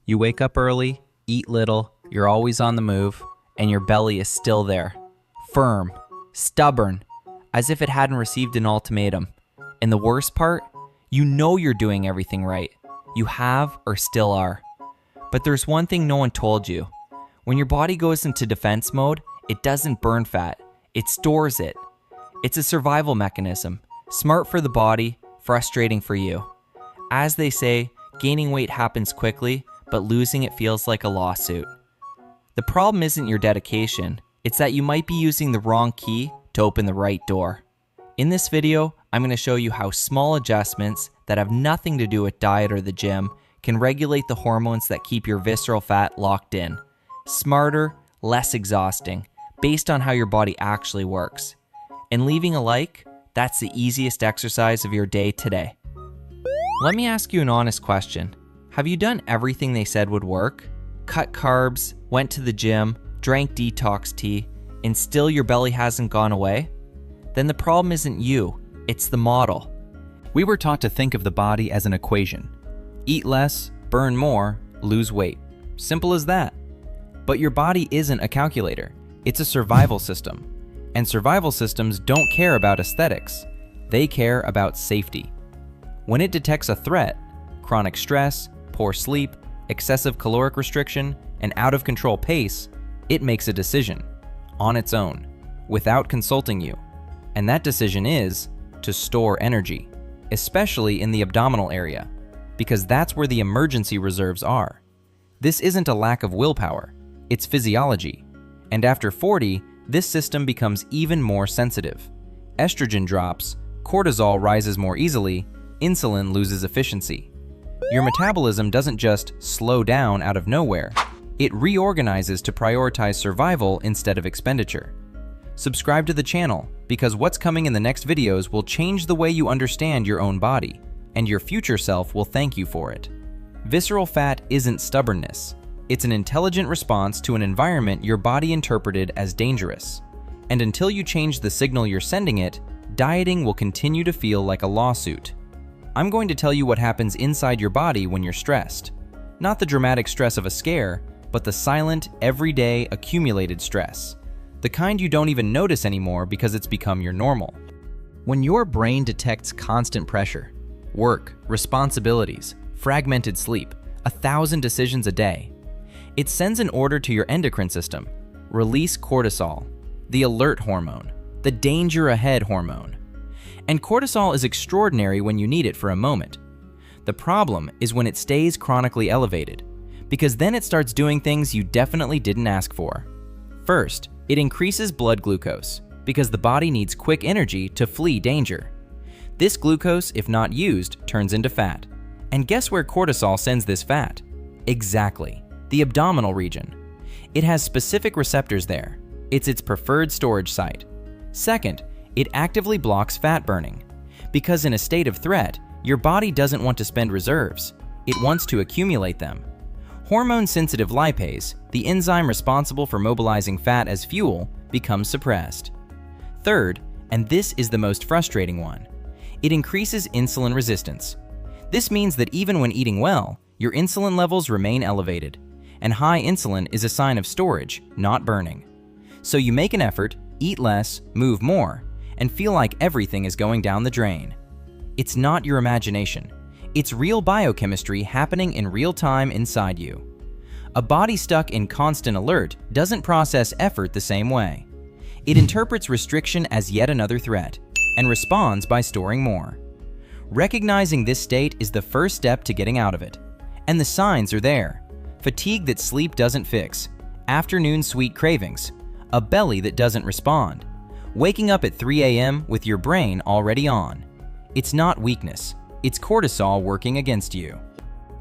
You wake up early, eat little, you're always on the move, and your belly is still there. Firm, stubborn, as if it hadn't received an ultimatum. And the worst part, you know you're doing everything right. You have or still are. But there's one thing no one told you. When your body goes into defense mode, it doesn't burn fat, it stores it. It's a survival mechanism, smart for the body, frustrating for you. As they say, gaining weight happens quickly, but losing it feels like a lawsuit. The problem isn't your dedication, it's that you might be using the wrong key to open the right door. In this video, I'm going to show you how small adjustments that have nothing to do with diet or the gym can regulate the hormones that keep your visceral fat locked in. Smarter, less exhausting, based on how your body actually works. And leaving a like, that's the easiest exercise of your day today. Let me ask you an honest question. Have you done everything they said would work? Cut carbs, went to the gym, drank detox tea, and still your belly hasn't gone away? Then the problem isn't you, it's the model. We were taught to think of the body as an equation. Eat less, burn more, lose weight. Simple as that. But your body isn't a calculator. It's a survival system. And survival systems don't care about aesthetics. They care about safety. When it detects a threat, chronic stress, poor sleep, excessive caloric restriction, and out-of-control pace, it makes a decision, on its own, without consulting you. And that decision is to store energy, especially in the abdominal area, because that's where the emergency reserves are. This isn't a lack of willpower, it's physiology. And after 40, this system becomes even more sensitive. Estrogen drops, cortisol rises more easily, insulin loses efficiency. Your metabolism doesn't just slow down out of nowhere, it reorganizes to prioritize survival instead of expenditure. Subscribe to the channel, because what's coming in the next videos will change the way you understand your own body, and your future self will thank you for it. Visceral fat isn't stubbornness. It's an intelligent response to an environment your body interpreted as dangerous. And until you change the signal you're sending it, dieting will continue to feel like a lawsuit. I'm going to tell you what happens inside your body when you're stressed. Not the dramatic stress of a scare, but the silent, everyday, accumulated stress. The kind you don't even notice anymore because it's become your normal. When your brain detects constant pressure, work, responsibilities, fragmented sleep, 1,000 decisions a day, it sends an order to your endocrine system. Release cortisol, the alert hormone, the danger ahead hormone. And cortisol is extraordinary when you need it for a moment. The problem is when it stays chronically elevated, because then it starts doing things you definitely didn't ask for. First, it increases blood glucose, because the body needs quick energy to flee danger. This glucose, if not used, turns into fat. And guess where cortisol sends this fat? Exactly, the abdominal region. It has specific receptors there. It's its preferred storage site. Second, it actively blocks fat burning. Because in a state of threat, your body doesn't want to spend reserves. It wants to accumulate them. Hormone-sensitive lipase, the enzyme responsible for mobilizing fat as fuel, becomes suppressed. Third, and this is the most frustrating one, it increases insulin resistance. This means that even when eating well, your insulin levels remain elevated, and high insulin is a sign of storage, not burning. So you make an effort, eat less, move more, and feel like everything is going down the drain. It's not your imagination. It's real biochemistry happening in real time inside you. A body stuck in constant alert doesn't process effort the same way. It interprets restriction as yet another threat, and responds by storing more. Recognizing this state is the first step to getting out of it. And the signs are there. Fatigue that sleep doesn't fix, afternoon sweet cravings, a belly that doesn't respond, waking up at 3 a.m. with your brain already on. It's not weakness, it's cortisol working against you.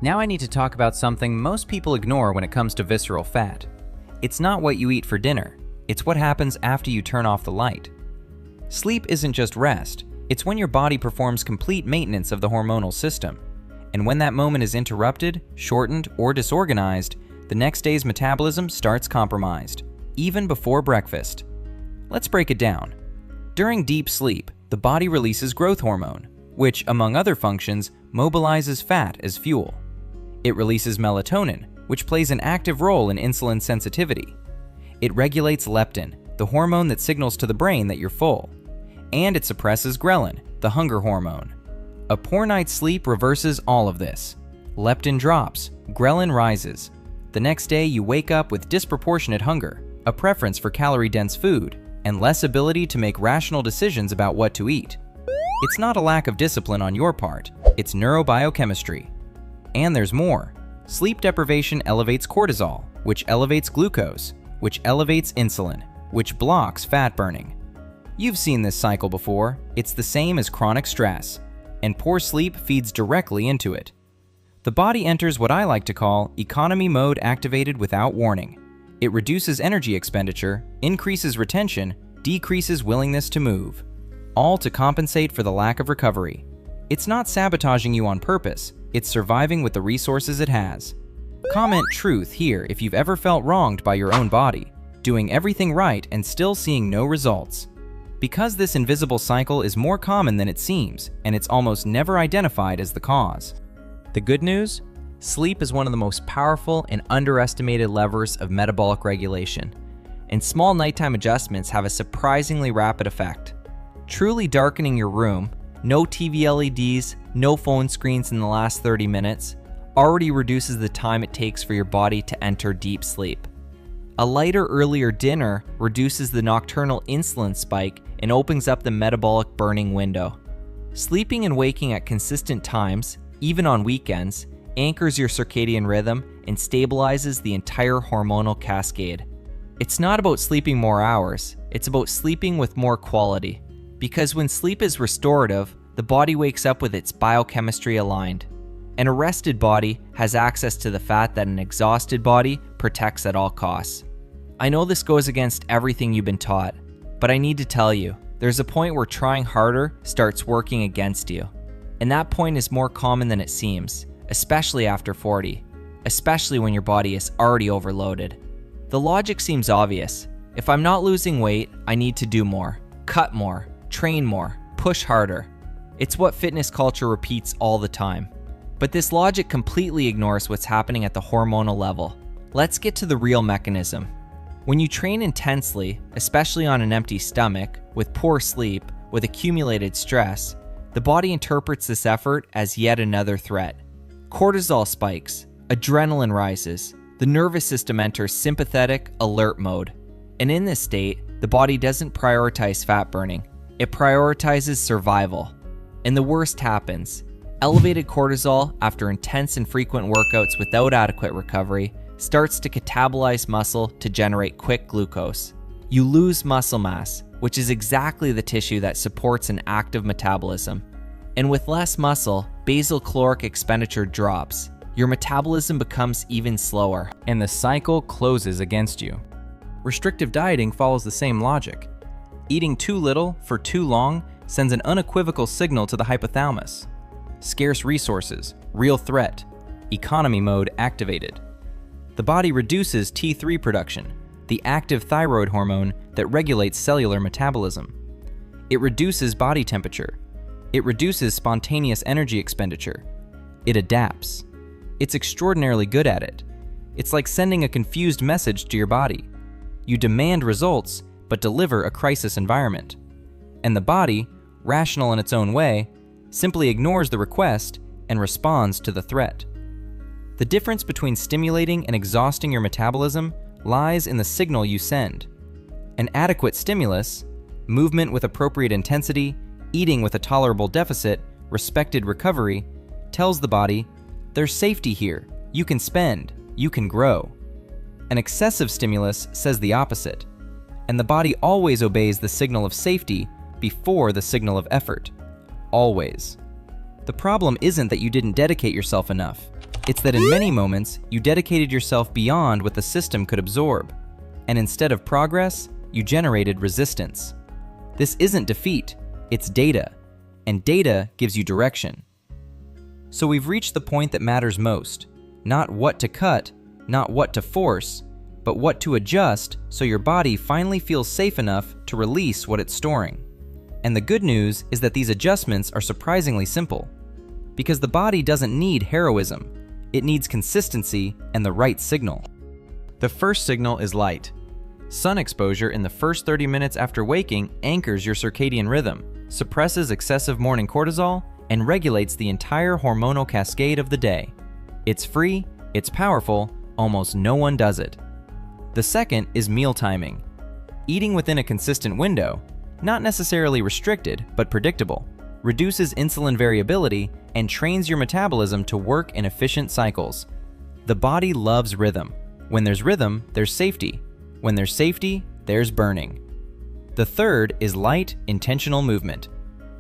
Now I need to talk about something most people ignore when it comes to visceral fat. It's not what you eat for dinner, it's what happens after you turn off the light. Sleep isn't just rest, it's when your body performs complete maintenance of the hormonal system. And when that moment is interrupted, shortened, or disorganized, the next day's metabolism starts compromised, even before breakfast. Let's break it down. During deep sleep, the body releases growth hormone, which, among other functions, mobilizes fat as fuel. It releases melatonin, which plays an active role in insulin sensitivity. It regulates leptin, the hormone that signals to the brain that you're full. And it suppresses ghrelin, the hunger hormone. A poor night's sleep reverses all of this. Leptin drops, ghrelin rises. The next day you wake up with disproportionate hunger, a preference for calorie-dense food, and less ability to make rational decisions about what to eat. It's not a lack of discipline on your part, it's neurobiochemistry. And there's more. Sleep deprivation elevates cortisol, which elevates glucose, which elevates insulin, which blocks fat burning. You've seen this cycle before. It's the same as chronic stress, and poor sleep feeds directly into it. The body enters what I like to call economy mode activated without warning. It reduces energy expenditure, increases retention, decreases willingness to move, all to compensate for the lack of recovery. It's not sabotaging you on purpose, it's surviving with the resources it has. Comment truth here if you've ever felt wronged by your own body, doing everything right and still seeing no results. Because this invisible cycle is more common than it seems, and it's almost never identified as the cause. The good news? Sleep is one of the most powerful and underestimated levers of metabolic regulation, and small nighttime adjustments have a surprisingly rapid effect. Truly darkening your room, no TV LEDs, no phone screens in the last 30 minutes, already reduces the time it takes for your body to enter deep sleep. A lighter, earlier dinner reduces the nocturnal insulin spike and opens up the metabolic burning window. Sleeping and waking at consistent times, even on weekends, anchors your circadian rhythm and stabilizes the entire hormonal cascade. It's not about sleeping more hours, it's about sleeping with more quality. Because when sleep is restorative, the body wakes up with its biochemistry aligned. An rested body has access to the fat that an exhausted body protects at all costs. I know this goes against everything you've been taught, but I need to tell you, there's a point where trying harder starts working against you. And that point is more common than it seems, especially after 40, especially when your body is already overloaded. The logic seems obvious. If I'm not losing weight, I need to do more, cut more, train more, push harder. It's what fitness culture repeats all the time. But this logic completely ignores what's happening at the hormonal level. Let's get to the real mechanism. When you train intensely, especially on an empty stomach, with poor sleep, with accumulated stress, the body interprets this effort as yet another threat. Cortisol spikes, adrenaline rises, the nervous system enters sympathetic, alert mode. And in this state, the body doesn't prioritize fat burning, it prioritizes survival. And the worst happens. Elevated cortisol after intense and frequent workouts without adequate recovery starts to catabolize muscle to generate quick glucose. You lose muscle mass, which is exactly the tissue that supports an active metabolism. And with less muscle, basal caloric expenditure drops. Your metabolism becomes even slower, And the cycle closes against you. Restrictive dieting follows the same logic. Eating too little for too long sends an unequivocal signal to the hypothalamus. Scarce resources, real threat, economy mode activated. The body reduces T3 production, the active thyroid hormone that regulates cellular metabolism. It reduces body temperature. It reduces spontaneous energy expenditure. It adapts. It's extraordinarily good at it. It's like sending a confused message to your body. You demand results, but deliver a crisis environment. And the body, rational in its own way, simply ignores the request and responds to the threat. The difference between stimulating and exhausting your metabolism lies in the signal you send. An adequate stimulus, movement with appropriate intensity, eating with a tolerable deficit, respected recovery, tells the body, there's safety here, you can spend, you can grow. An excessive stimulus says the opposite, and the body always obeys the signal of safety before the signal of effort. Always. The problem isn't that you didn't dedicate yourself enough. It's that in many moments, you dedicated yourself beyond what the system could absorb, and instead of progress, you generated resistance. This isn't defeat, it's data, and data gives you direction. So we've reached the point that matters most, not what to cut, not what to force, but what to adjust so your body finally feels safe enough to release what it's storing. And the good news is that these adjustments are surprisingly simple, because the body doesn't need heroism. It needs consistency and the right signal. The first signal is light. Sun exposure in the first 30 minutes after waking anchors your circadian rhythm, suppresses excessive morning cortisol, and regulates the entire hormonal cascade of the day. It's free, it's powerful, almost no one does it. The second is meal timing. Eating within a consistent window, not necessarily restricted, but predictable, reduces insulin variability and trains your metabolism to work in efficient cycles. The body loves rhythm. When there's rhythm, there's safety. When there's safety, there's burning. The third is light, intentional movement.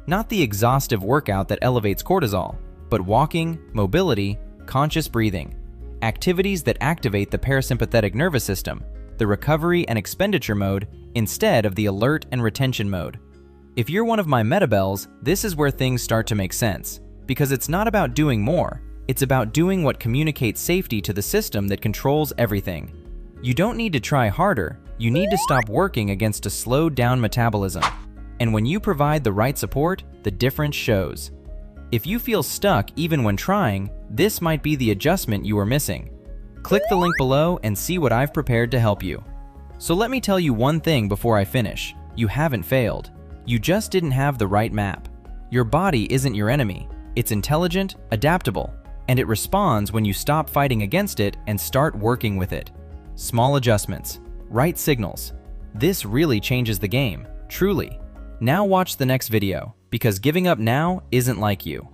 Not the exhaustive workout that elevates cortisol, but walking, mobility, conscious breathing. Activities that activate the parasympathetic nervous system, the recovery and expenditure mode, instead of the alert and retention mode. If you're one of my metabels, this is where things start to make sense, because it's not about doing more, it's about doing what communicates safety to the system that controls everything. You don't need to try harder, you need to stop working against a slowed down metabolism. And when you provide the right support, the difference shows. If you feel stuck even when trying, this might be the adjustment you are missing. Click the link below and see what I've prepared to help you. So let me tell you one thing before I finish. You haven't failed. You just didn't have the right map. Your body isn't your enemy. It's intelligent, adaptable, and it responds when you stop fighting against it and start working with it. Small adjustments, right signals. This really changes the game, truly. Now watch the next video, because giving up now isn't like you.